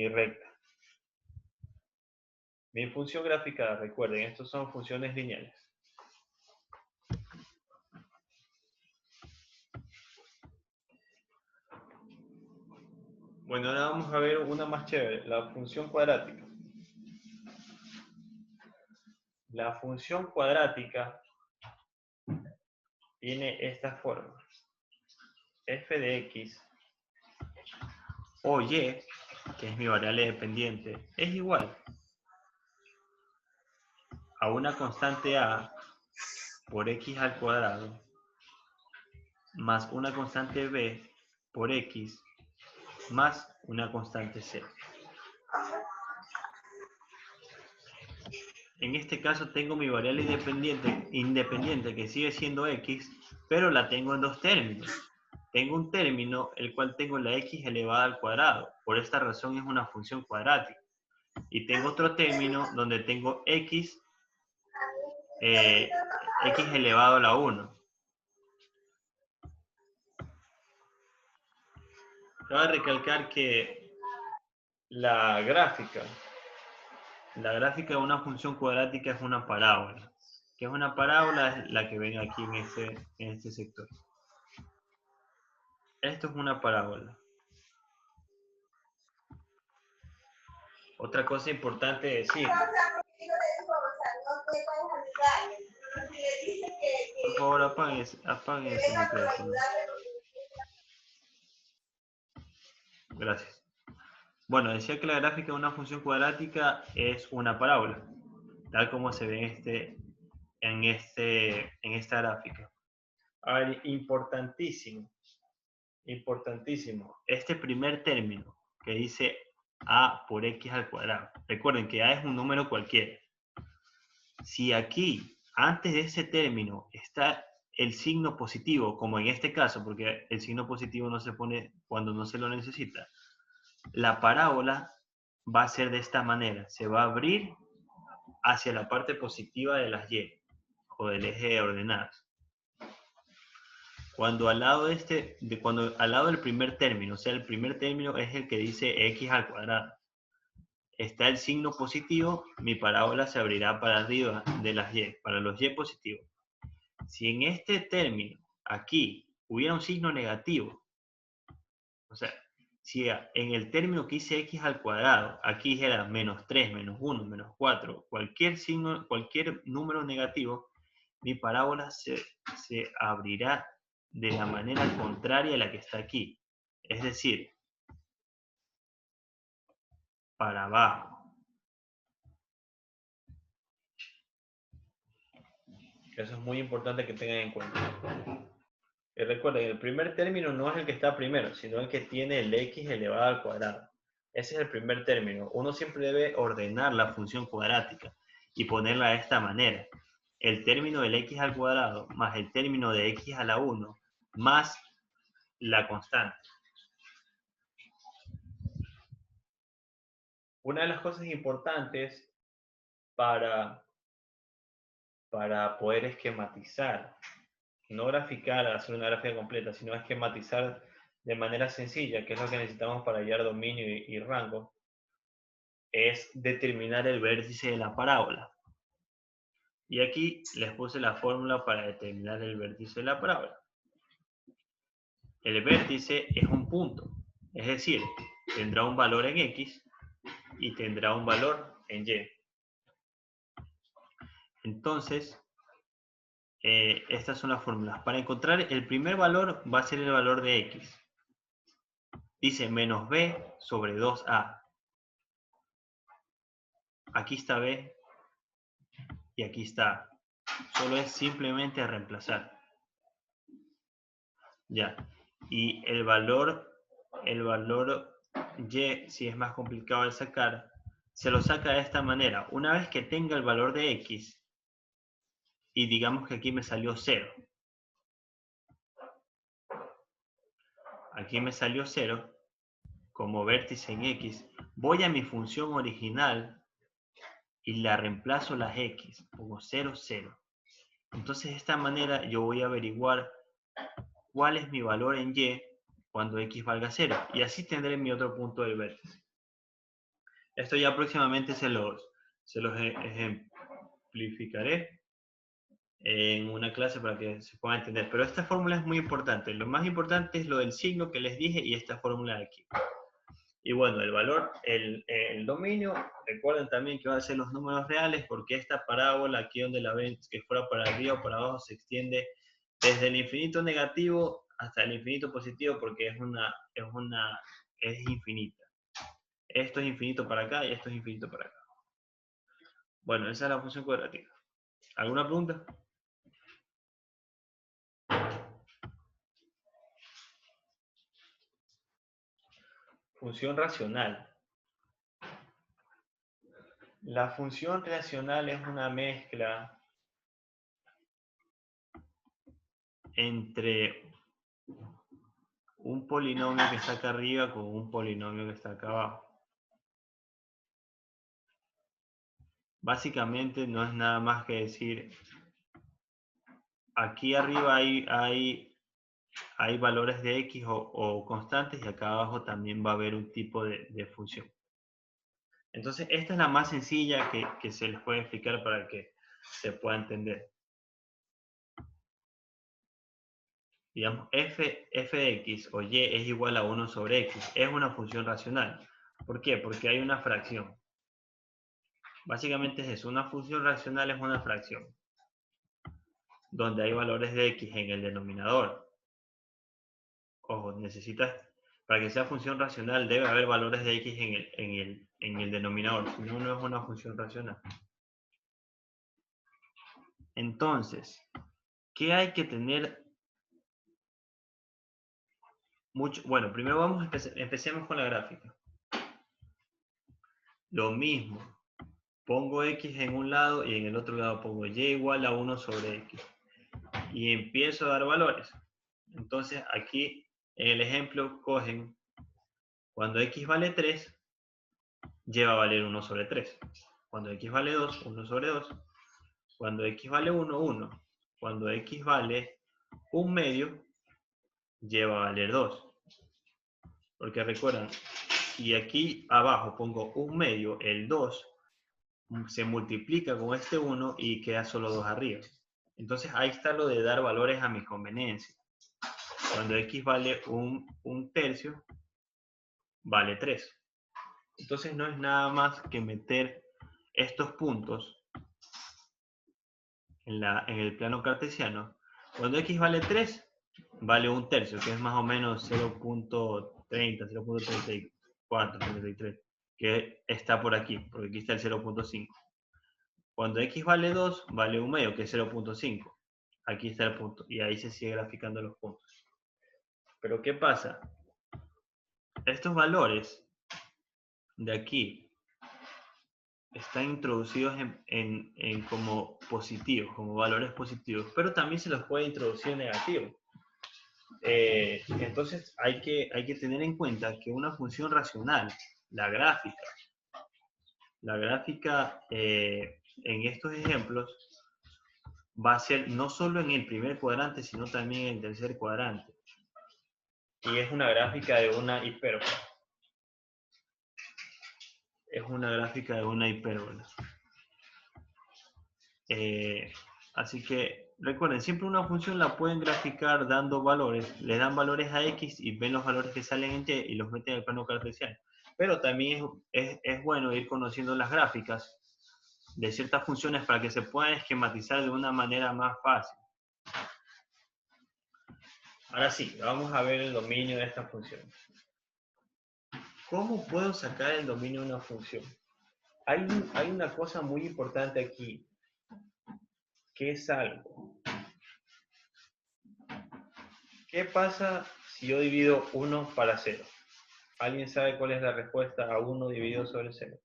recta. Mi función gráfica, recuerden, estos son funciones lineales. Bueno, ahora vamos a ver una más chévere, la función cuadrática. La función cuadrática tiene esta forma. F de x o y, que es mi variable dependiente, es igual a una constante a por x al cuadrado más una constante b por x más una constante c. En este caso tengo mi variable independiente que sigue siendo x, pero la tengo en dos términos. Tengo un término el cual tengo la x elevada al cuadrado. Por esta razón es una función cuadrática. Y tengo otro término donde tengo x elevado a la 1. Cabe recalcar que la gráfica de una función cuadrática es una parábola. ¿Qué es una parábola? Es la que ven aquí en este sector. Esto es una parábola. Otra cosa importante decir. Por favor, apaguen ese micrófono. Gracias. Bueno, decía que la gráfica de una función cuadrática es una parábola, tal como se ve en esta gráfica. A ver, importantísimo. Importantísimo. Este primer término que dice a por x al cuadrado. Recuerden que a es un número cualquiera. Si aquí, antes de ese término, está el signo positivo, como en este caso, porque el signo positivo no se pone cuando no se lo necesita, la parábola va a ser de esta manera. Se va a abrir hacia la parte positiva de las y, o del eje de ordenadas. Cuando al lado al lado del primer término, o sea, el primer término es el que dice x al cuadrado, está el signo positivo, mi parábola se abrirá para arriba de las y, para los y positivos. Si en este término, aquí, hubiera un signo negativo, o sea, si en el término que dice x al cuadrado, aquí dijera menos 3, menos 1, menos 4, cualquier signo, cualquier número negativo, mi parábola se abrirá de la manera contraria a la que está aquí. Es decir, para abajo. Eso es muy importante que tengan en cuenta. Y recuerden, el primer término no es el que está primero, sino el que tiene el x elevado al cuadrado. Ese es el primer término. Uno siempre debe ordenar la función cuadrática y ponerla de esta manera. El término del x al cuadrado más el término de x a la 1 más la constante. Una de las cosas importantes para poder esquematizar, no graficar, hacer una gráfica completa, sino esquematizar de manera sencilla, que es lo que necesitamos para hallar dominio y rango, es determinar el vértice de la parábola. Y aquí les puse la fórmula para determinar el vértice de la parábola. El vértice es un punto, es decir, tendrá un valor en x y tendrá un valor en y. Entonces, estas son las fórmulas. Para encontrar el primer valor va a ser el valor de x. Dice menos b sobre 2a. Aquí está b y aquí está a. Solo es simplemente reemplazar. Ya. Y el valor y, si es más complicado de sacar, se lo saca de esta manera. Una vez que tenga el valor de x, y digamos que aquí me salió 0. Aquí me salió 0 como vértice en x. Voy a mi función original y la reemplazo las x. Pongo 0, 0. Entonces de esta manera yo voy a averiguar cuál es mi valor en y cuando x valga 0. Y así tendré mi otro punto del vértice. Esto ya próximamente se los ejemplificaré en una clase para que se pueda entender. Pero esta fórmula es muy importante. Lo más importante es lo del signo que les dije y esta fórmula de aquí. Y bueno, el valor, el dominio, recuerden también que van a ser los números reales porque esta parábola aquí donde la ven, que fuera para arriba o para abajo, se extiende desde el infinito negativo hasta el infinito positivo porque es infinita. Esto es infinito para acá y esto es infinito para acá. Bueno, esa es la función cuadrática. ¿Alguna pregunta? Función racional. La función racional es una mezcla entre un polinomio que está acá arriba con un polinomio que está acá abajo. Básicamente no es nada más que decir, aquí arriba hay valores de x o constantes y acá abajo también va a haber un tipo de función. Entonces esta es la más sencilla que se les puede explicar para que se pueda entender. Digamos, f de x o y es igual a 1 sobre x. Es una función racional. ¿Por qué? Porque hay una fracción. Básicamente es eso. Una función racional es una fracción. Donde hay valores de x en el denominador. Ojo, necesitas, para que sea función racional, debe haber valores de x en el denominador. Si no, no es una función racional. Entonces, ¿qué hay que tener? Bueno, primero empecemos con la gráfica. Lo mismo. Pongo x en un lado y en el otro lado pongo y igual a 1 sobre x. Y empiezo a dar valores. Entonces, aquí en el ejemplo cogen, cuando x vale 3, y va a valer 1 sobre 3. Cuando x vale 2, 1 sobre 2. Cuando x vale 1, 1. Cuando x vale 1 medio, y va a valer 2. Porque recuerdan, y aquí abajo pongo 1 medio, el 2 se multiplica con este 1 y queda solo 2 arriba. Entonces ahí está lo de dar valores a mi conveniencia. Cuando x vale 1 tercio, vale 3. Entonces no es nada más que meter estos puntos en el plano cartesiano. Cuando x vale 3, vale 1 tercio, que es más o menos 0.30, 0.34, 33, que está por aquí, porque aquí está el 0.5. Cuando x vale 2, vale 1 medio, que es 0.5. Aquí está el punto, y ahí se sigue graficando los puntos. Pero ¿qué pasa? Estos valores de aquí están introducidos en como positivos, como valores positivos, pero también se los puede introducir negativos. Entonces hay que tener en cuenta que una función racional, la gráfica en estos ejemplos va a ser no solo en el primer cuadrante, sino también en el tercer cuadrante. Y es una gráfica de una hipérbola. Es una gráfica de una hipérbola. Así que recuerden, siempre una función la pueden graficar dando valores. Le dan valores a x y ven los valores que salen en y y los meten en el plano cartesiano. Pero también es bueno ir conociendo las gráficas de ciertas funciones para que se puedan esquematizar de una manera más fácil. Ahora sí, vamos a ver el dominio de esta función. ¿Cómo puedo sacar el dominio de una función? Hay una cosa muy importante aquí, que es algo. ¿Qué pasa si yo divido 1 para 0? ¿Alguien sabe cuál es la respuesta a 1 dividido sobre 0?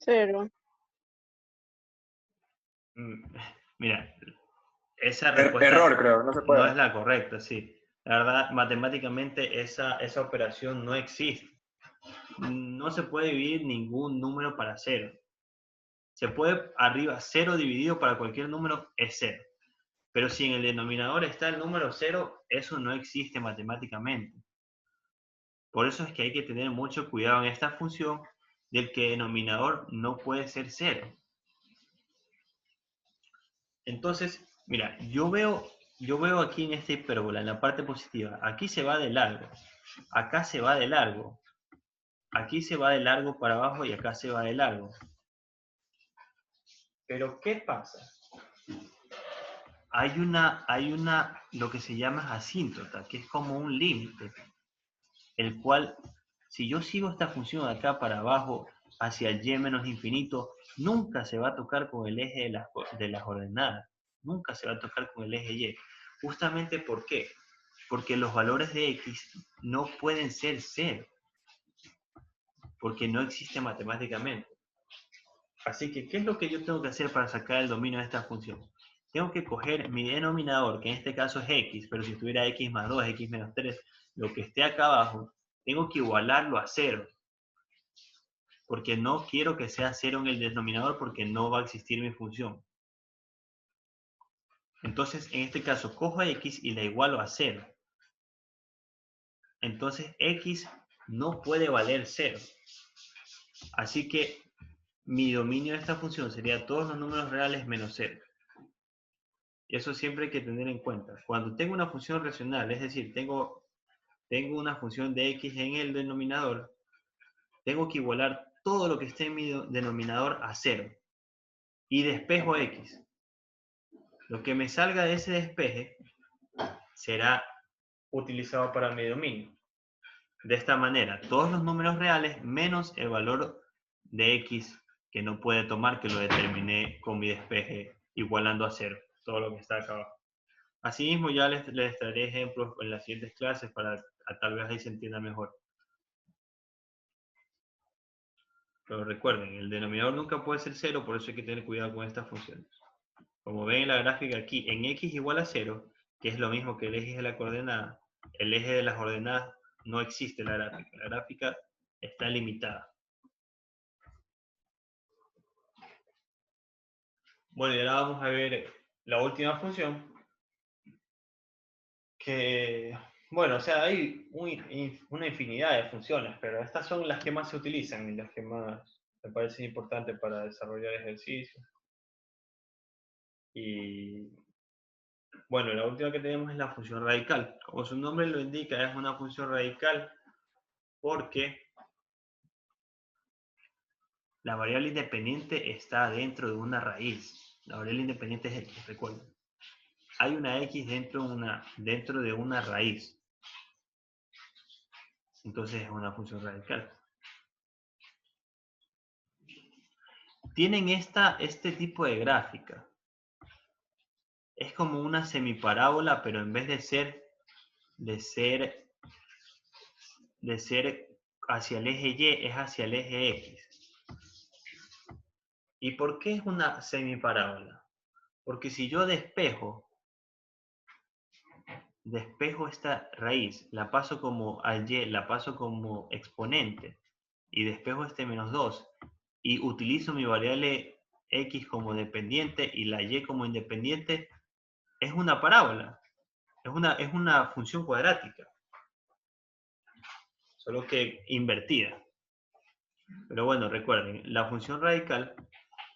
0. Mira, esa respuesta Error, creo, no se puede. no es la correcta, sí. La verdad, matemáticamente esa operación no existe. No se puede dividir ningún número para 0. Se puede arriba 0 dividido para cualquier número es 0. Pero si en el denominador está el número 0, eso no existe matemáticamente. Por eso es que hay que tener mucho cuidado en esta función del que el denominador no puede ser 0. Entonces, mira, yo veo aquí en esta hipérbola, en la parte positiva, aquí se va de largo, acá se va de largo, aquí se va de largo para abajo y acá se va de largo. Pero ¿qué pasa? Hay una lo que se llama asíntota, que es como un límite, el cual, si yo sigo esta función de acá para abajo hacia el y menos infinito, nunca se va a tocar con el eje de las ordenadas, nunca se va a tocar con el eje y. Justamente ¿por qué? Porque los valores de x no pueden ser 0, porque no existe matemáticamente. Así que, ¿qué es lo que yo tengo que hacer para sacar el dominio de esta función? Tengo que coger mi denominador, que en este caso es x, pero si estuviera x más 2, x menos 3, lo que esté acá abajo, tengo que igualarlo a 0. Porque no quiero que sea 0 en el denominador porque no va a existir mi función. Entonces, en este caso, cojo a x y la igualo a 0. Entonces, x no puede valer 0. Así que mi dominio de esta función sería todos los números reales menos 0. Y eso siempre hay que tener en cuenta. Cuando tengo una función racional, es decir, tengo una función de x en el denominador, tengo que igualar todo lo que esté en mi denominador a 0. Y despejo x. Lo que me salga de ese despeje será utilizado para mi dominio. De esta manera, todos los números reales menos el valor de x que no puede tomar, que lo determiné con mi despeje igualando a 0, todo lo que está acá abajo. Asimismo, ya les traeré ejemplos en las siguientes clases para tal vez ahí se entienda mejor. Pero recuerden, el denominador nunca puede ser 0, por eso hay que tener cuidado con estas funciones. Como ven en la gráfica aquí, en x igual a 0, que es lo mismo que el eje de la coordenada, el eje de las ordenadas no existe en la gráfica. La gráfica está limitada. Bueno, y ahora vamos a ver la última función. Que, bueno, o sea, hay una infinidad de funciones, pero estas son las que más se utilizan y las que más me parecen importantes para desarrollar ejercicios. Y, bueno, la última que tenemos es la función radical. Como su nombre lo indica, es una función radical porque la variable independiente está dentro de una raíz. La variable independiente es x, recuerden. Hay una x dentro de una raíz. Entonces es una función radical. Tienen este tipo de gráfica. Es como una semiparábola, pero en vez de ser hacia el eje Y, es hacia el eje X. ¿Y por qué es una semiparábola? Porque si yo despejo esta raíz, la paso como al Y, la paso como exponente, y despejo este menos 2, y utilizo mi variable X como dependiente y la Y como independiente, es una parábola, es una función cuadrática, solo que invertida. Pero bueno, recuerden, la función radical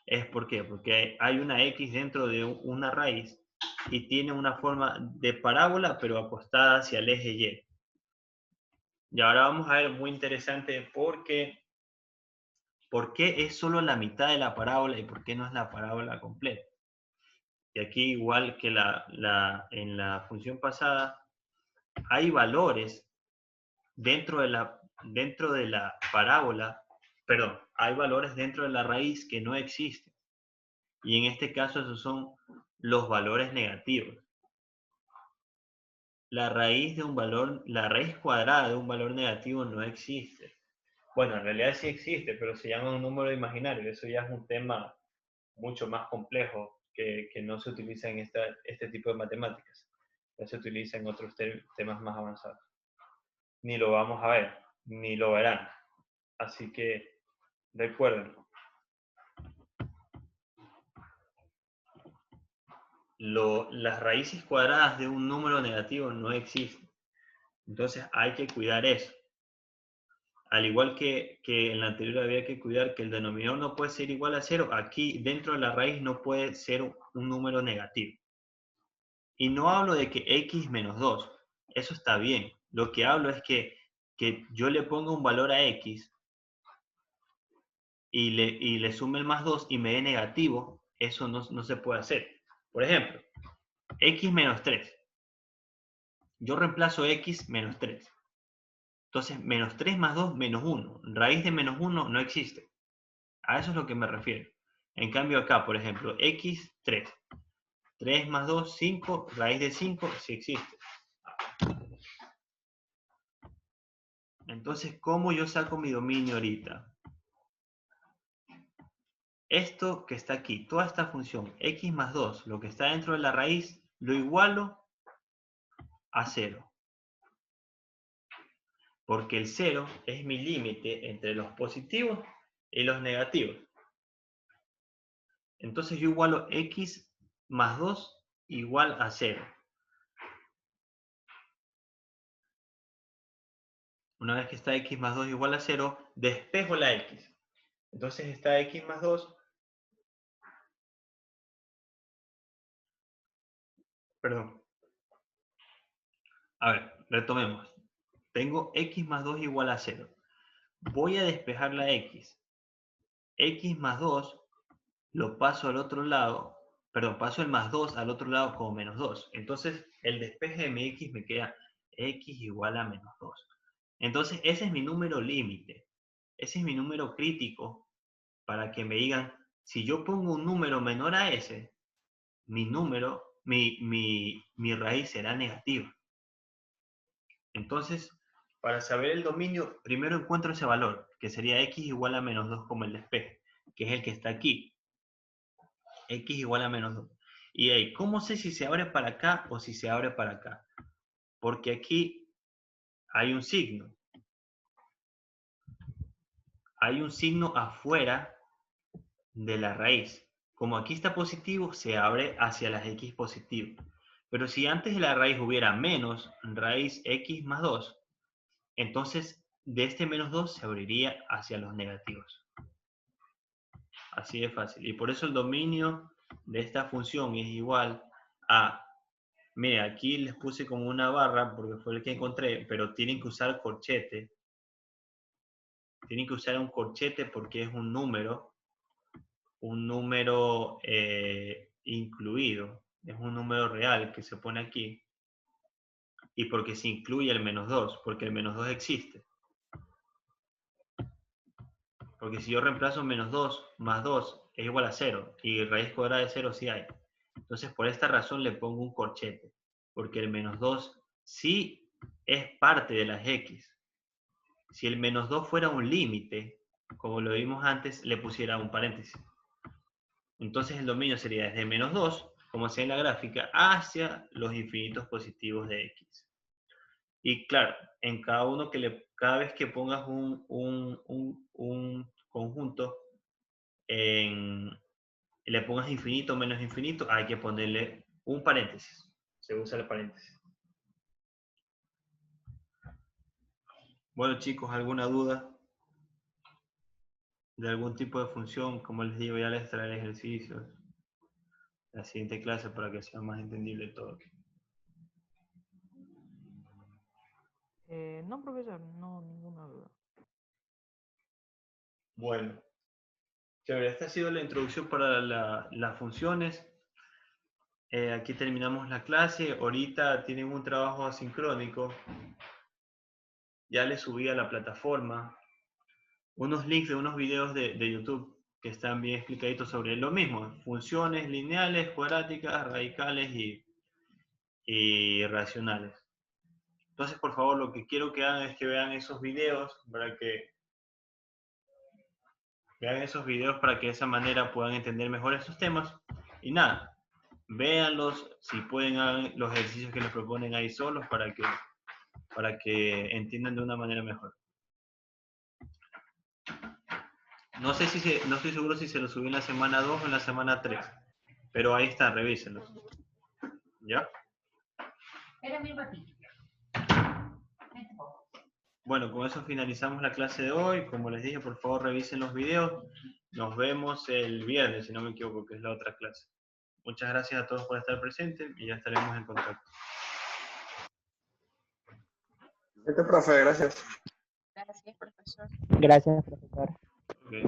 es ¿por qué? Porque hay una X dentro de una raíz y tiene una forma de parábola, pero acostada hacia el eje Y. Y ahora vamos a ver, muy interesante, por qué es solo la mitad de la parábola y por qué no es la parábola completa. Y aquí, igual que en la función pasada, hay valores dentro de la parábola, perdón, hay valores dentro de la raíz que no existen. Y en este caso esos son los valores negativos. La raíz cuadrada de un valor negativo no existe. Bueno, en realidad sí existe, pero se llama un número imaginario. Eso ya es un tema mucho más complejo que no se utiliza en este tipo de matemáticas. Ya se utiliza en otros temas más avanzados. Ni lo vamos a ver, ni lo verán. Así que recuerden, las raíces cuadradas de un número negativo no existen. Entonces hay que cuidar eso. Al igual que en la anterior había que cuidar que el denominador no puede ser igual a 0, aquí dentro de la raíz no puede ser un número negativo. Y no hablo de que x menos 2, eso está bien. Lo que hablo es que yo le ponga un valor a x y le sume el más 2 y me dé negativo, eso no se puede hacer. Por ejemplo, x menos 3. Yo reemplazo x menos 3. Entonces, menos 3 más 2, menos 1. Raíz de menos 1 no existe. A eso es lo que me refiero. En cambio acá, por ejemplo, x, 3. 3 más 2, 5. Raíz de 5 sí existe. Entonces, ¿cómo yo saco mi dominio ahorita? Esto que está aquí, toda esta función, x más 2, lo que está dentro de la raíz, lo igualo a 0. Porque el 0 es mi límite entre los positivos y los negativos. Entonces yo igualo x más 2 igual a 0. Una vez que está x más 2 igual a 0, despejo la x. Entonces está x más 2. Perdón. A ver, retomemos. Tengo x más 2 igual a 0. Voy a despejar la x. X más 2 lo paso al otro lado. Perdón, paso el más 2 al otro lado como menos 2. Entonces el despeje de mi x me queda x igual a menos 2. Entonces ese es mi número límite. Ese es mi número crítico para que me digan, si yo pongo un número menor a ese, mi raíz será negativa. Entonces, para saber el dominio, primero encuentro ese valor, que sería x igual a menos 2 como el despeje, que es el que está aquí. X igual a menos 2. Y ahí, ¿cómo sé si se abre para acá o si se abre para acá? Porque aquí hay un signo. Hay un signo afuera de la raíz. Como aquí está positivo, se abre hacia las x positivas. Pero si antes de la raíz hubiera menos raíz x más 2, entonces de este menos 2 se abriría hacia los negativos. Así de fácil. Y por eso el dominio de esta función es igual a... Mira, aquí les puse como una barra porque fue el que encontré, pero tienen que usar corchete. Tienen que usar un corchete porque es un número incluido. Es un número real que se pone aquí. Y porque se incluye el menos 2, porque el menos 2 existe. Porque si yo reemplazo menos 2 más 2 es igual a 0. Y raíz cuadrada de 0 sí hay. Entonces por esta razón le pongo un corchete. Porque el menos 2 sí es parte de las x. Si el menos 2 fuera un límite, como lo vimos antes, le pusiera un paréntesis. Entonces el dominio sería desde menos 2, como hacía en la gráfica, hacia los infinitos positivos de x. Y claro, en cada vez que pongas un conjunto, le pongas infinito o menos infinito, hay que ponerle un paréntesis. Se usa el paréntesis. Bueno chicos, ¿alguna duda de algún tipo de función? Como les digo, ya les traeré ejercicios la siguiente clase para que sea más entendible todo. No, profesor, no, ninguna duda. Bueno, chévere, esta ha sido la introducción para las funciones. Aquí terminamos la clase. Ahorita tienen un trabajo asincrónico. Ya les subí a la plataforma unos links de unos videos de YouTube que están bien explicaditos sobre lo mismo. Funciones lineales, cuadráticas, radicales y racionales. Entonces, por favor, lo que quiero que hagan es que vean esos videos para que de esa manera puedan entender mejor esos temas. Y nada, véanlos, si pueden hagan los ejercicios que les proponen ahí solos para que entiendan de una manera mejor. No estoy seguro si se los subí en la semana 2 o en la semana 3, pero ahí están, revísenlos. ¿Ya? Bueno, con eso finalizamos la clase de hoy. Como les dije, por favor revisen los videos. Nos vemos el viernes, si no me equivoco, que es la otra clase. Muchas gracias a todos por estar presentes y ya estaremos en contacto. Profe, gracias. Gracias, profesor. Gracias, profesor. Okay.